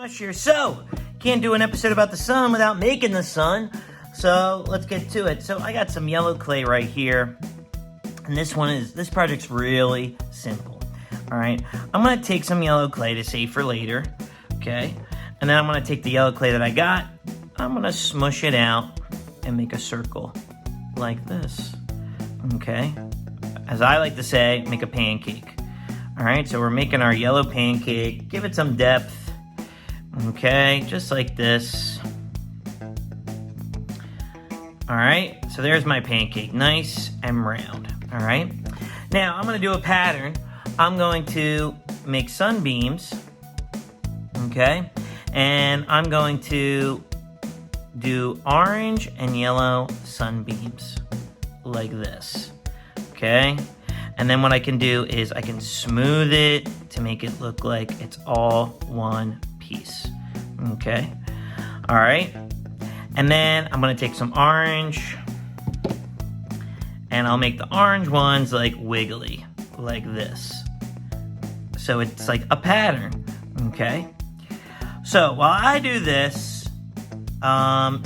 Mush here. So, can't do an episode about the sun without making the sun. So, let's get to it. So, I got some yellow clay right here. And this project's really simple. All right. I'm going to take some yellow clay to save for later. Okay. And then I'm going to take the yellow clay that I got. I'm going to smush it out and make a circle like this. Okay. As I like to say, make a pancake. All right. So, we're making our yellow pancake. Give it some depth. Okay, just like this. All right, so there's my pancake, nice and round. All right, now I'm gonna do a pattern. I'm going to make sunbeams, okay, and I'm going to do orange and yellow sunbeams like this, okay. And then what I can do is I can smooth it to make it look like it's all one piece. Okay. All right. And then I'm going to take some orange and I'll make the orange ones like wiggly, like this. So it's like a pattern. Okay. So while I do this, I'm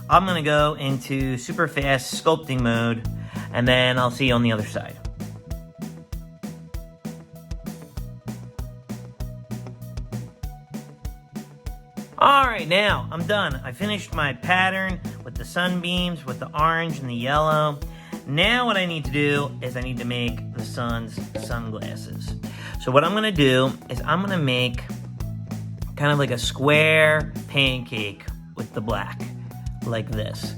going to go into super fast sculpting mode, and then I'll see you on the other side. Alright, now I'm done. I finished my pattern with the sunbeams, with the orange and the yellow. Now what I need to do is I need to make the sun's sunglasses. So what I'm going to do is I'm going to make kind of like a square pancake with the black, like this.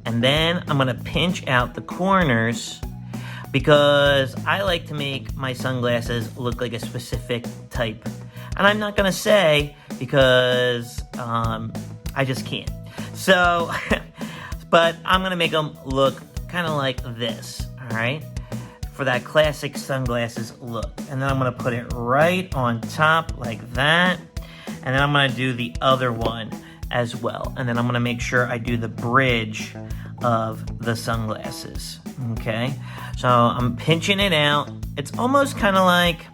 And then I'm going to pinch out the corners because I like to make my sunglasses look like a specific type. And I'm not going to say because I just can't. So, but I'm going to make them look kind of like this, all right? For that classic sunglasses look. And then I'm going to put it right on top like that. And then I'm going to do the other one as well. And then I'm going to make sure I do the bridge of the sunglasses, okay? So I'm pinching it out. It's almost kind of like,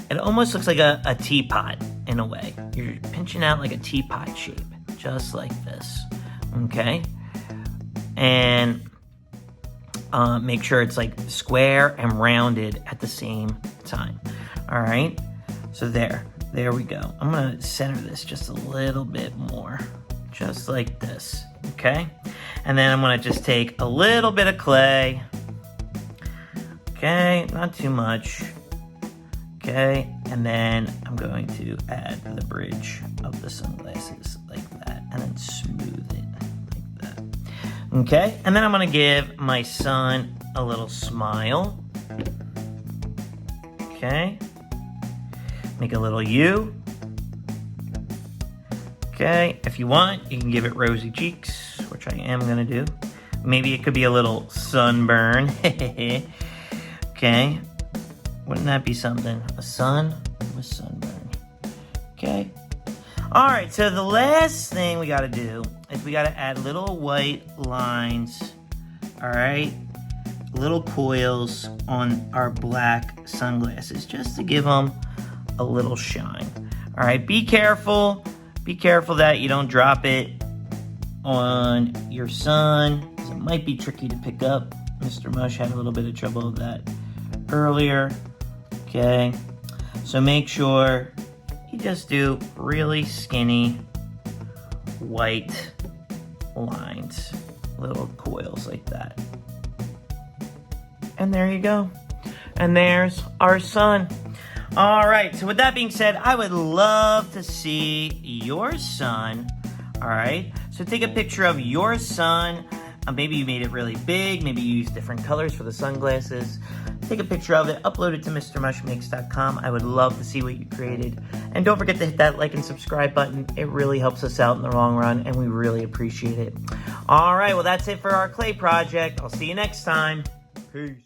it almost looks like a teapot in a way. You're pinching out like a teapot shape, just like this, okay? And make sure it's like square and rounded at the same time, all right? So there we go. I'm gonna center this just a little bit more, just like this, okay? And then I'm gonna just take a little bit of clay, okay? Not too much. Okay, and then I'm going to add the bridge of the sunglasses like that, and then smooth it like that. Okay, and then I'm gonna give my son a little smile. Okay, make a little U. Okay, if you want, you can give it rosy cheeks, which I am gonna do. Maybe it could be a little sunburn. Okay. Wouldn't that be something? A sun with sunburn. Okay. All right, so the last thing we got to do is we got to add little white lines, all right? Little coils on our black sunglasses just to give them a little shine. All right, be careful. Be careful that you don't drop it on your sun, because it might be tricky to pick up. Mr. Mush had a little bit of trouble with that earlier. Okay, so make sure you just do really skinny white lines, little coils like that. And there you go. And there's our sun. All right, so with that being said, I would love to see your sun. All right, so take a picture of your sun. Maybe you made it really big. Maybe you used different colors for the sunglasses. Take a picture of it, upload it to MrMushMakes.com. I would love to see what you created. And don't forget to hit that like and subscribe button. It really helps us out in the long run, and we really appreciate it. All right, well, that's it for our clay project. I'll see you next time. Peace.